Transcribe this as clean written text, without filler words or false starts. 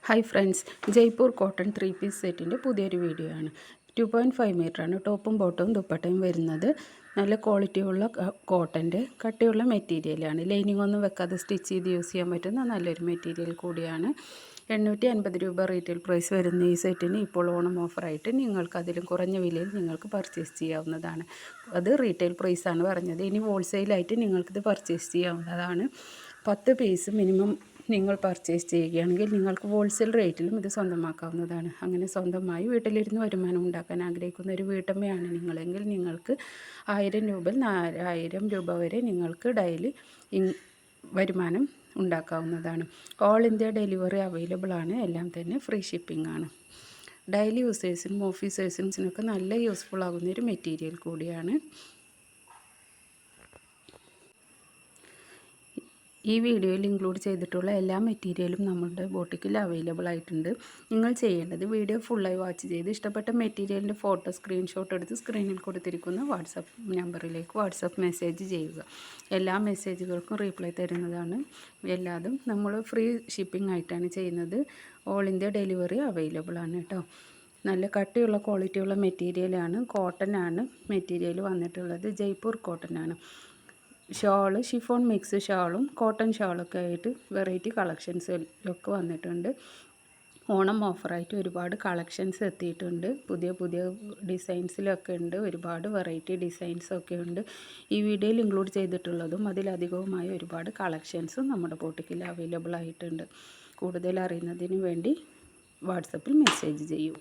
Hi friends, Jaipur cotton 3 piece സെറ്റിൻ്റെ പുതിയൊരു video ആണ്. 2.5 മീറ്ററാണ് ടോപ്പും ബോട്ടവും ദുപ്പട്ടയും വരുന്നത്. നല്ല ക്വാളിറ്റിയുള്ള കോട്ടൻ്റെ കട്ടിയുള്ള മെറ്റീരിയലാണ്. ലൈനിങ് ഒന്നും വെക്കാതെ സ്റ്റിച്ച് ചെയ്ത് യൂസ് ചെയ്യാൻ പറ്റുന്ന നല്ലൊരു മെറ്റീരിയൽ കൂടിയാണ്. 850 രൂപ റീറ്റെയിൽ പ്രൈസ് വരുന്ന ഈ സെറ്റിന് ഇപ്പോൾ ഓണം ഓഫറായിട്ട് നിങ്ങൾക്ക് അതിലും കുറഞ്ഞ വിലയിൽ നിങ്ങൾക്ക് പർച്ചേസ് ചെയ്യാവുന്നതാണ്. അത് റീറ്റെയിൽ പ്രൈസാണ് പറഞ്ഞത്. ഇനി ഹോൾസെയിലായിട്ട് നിങ്ങൾക്കിത് പർച്ചേസ് ചെയ്യാവുന്നതാണ്. 10 പീസ് മിനിമം നിങ്ങൾ പർച്ചേസ് ചെയ്യുകയാണെങ്കിൽ നിങ്ങൾക്ക് ഹോൾസെയിൽ റേറ്റിലും ഇത് സ്വന്തമാക്കാവുന്നതാണ്. അങ്ങനെ സ്വന്തമായി വീട്ടിലിരുന്ന് വരുമാനം ഉണ്ടാക്കാൻ ആഗ്രഹിക്കുന്ന ഒരു വീട്ടമ്മയാണ് നിങ്ങളെങ്കിൽ നിങ്ങൾക്ക് 1000 രൂപ 4000 രൂപ വരെ നിങ്ങൾക്ക് ഡെയിലി വരുമാനം ഉണ്ടാക്കാവുന്നതാണ്. ഓൾ ഇന്ത്യ ഡെലിവറി അവൈലബിൾ ആണ്. എല്ലാം തന്നെ ഫ്രീ ഷിപ്പിംഗ് ആണ്. ഡെയിലി യൂസേഴ്സിനും ഓഫീസേഴ്സിനൊക്കെ നല്ല യൂസ്ഫുൾ ആകുന്നൊരു മെറ്റീരിയൽ കൂടിയാണ്. ഈ വീഡിയോയിൽ ഇൻക്ലൂഡ് ചെയ്തിട്ടുള്ള എല്ലാ മെറ്റീരിയലും നമ്മുടെ ബോട്ടിക്കിൽ അവൈലബിൾ ആയിട്ടുണ്ട്. നിങ്ങൾ ചെയ്യേണ്ടത് വീഡിയോ ഫുള്ളായി വാച്ച് ചെയ്ത് ഇഷ്ടപ്പെട്ട മെറ്റീരിയലിൻ്റെ ഫോട്ടോ സ്ക്രീൻഷോട്ട് എടുത്ത് സ്ക്രീനിൽ കൊടുത്തിരിക്കുന്ന വാട്സപ്പ് നമ്പറിലേക്ക് വാട്സപ്പ് മെസ്സേജ് ചെയ്യുക. എല്ലാ മെസ്സേജുകൾക്കും റീപ്ലൈ തരുന്നതാണ്. എല്ലാതും നമ്മൾ ഫ്രീ ഷിപ്പിംഗ് ആയിട്ടാണ് ചെയ്യുന്നത്. ഓൾ ഇന്ത്യ ഡെലിവറി അവൈലബിൾ ആണ് കേട്ടോ. നല്ല കട്ടിയുള്ള ക്വാളിറ്റിയുള്ള മെറ്റീരിയലാണ്. കോട്ടൺ ആണ് മെറ്റീരിയൽ വന്നിട്ടുള്ളത്. ജയ്പൂർ കോട്ടൺ ആണ്. ഷാള് ഷിഫോൺ മിക്സ് ഷാളും കോട്ടൺ ഷാളൊക്കെ ആയിട്ട് വെറൈറ്റി കളക്ഷൻസിലൊക്കെ വന്നിട്ടുണ്ട്. ഓണം ഓഫറായിട്ട് ഒരുപാട് കളക്ഷൻസ് എത്തിയിട്ടുണ്ട്. പുതിയ പുതിയ ഡിസൈൻസിലൊക്കെ ഉണ്ട്. ഒരുപാട് വെറൈറ്റി ഡിസൈൻസൊക്കെ ഉണ്ട്. ഈ വീഡിയോയിൽ ഇൻക്ലൂഡ് ചെയ്തിട്ടുള്ളതും അതിലധികവുമായ ഒരുപാട് കളക്ഷൻസും നമ്മുടെ ബോട്ടിക്കിൽ അവൈലബിൾ ആയിട്ടുണ്ട്. കൂടുതൽ അറിയുന്നതിന് വേണ്ടി വാട്സപ്പിൽ മെസ്സേജ് ചെയ്യൂ.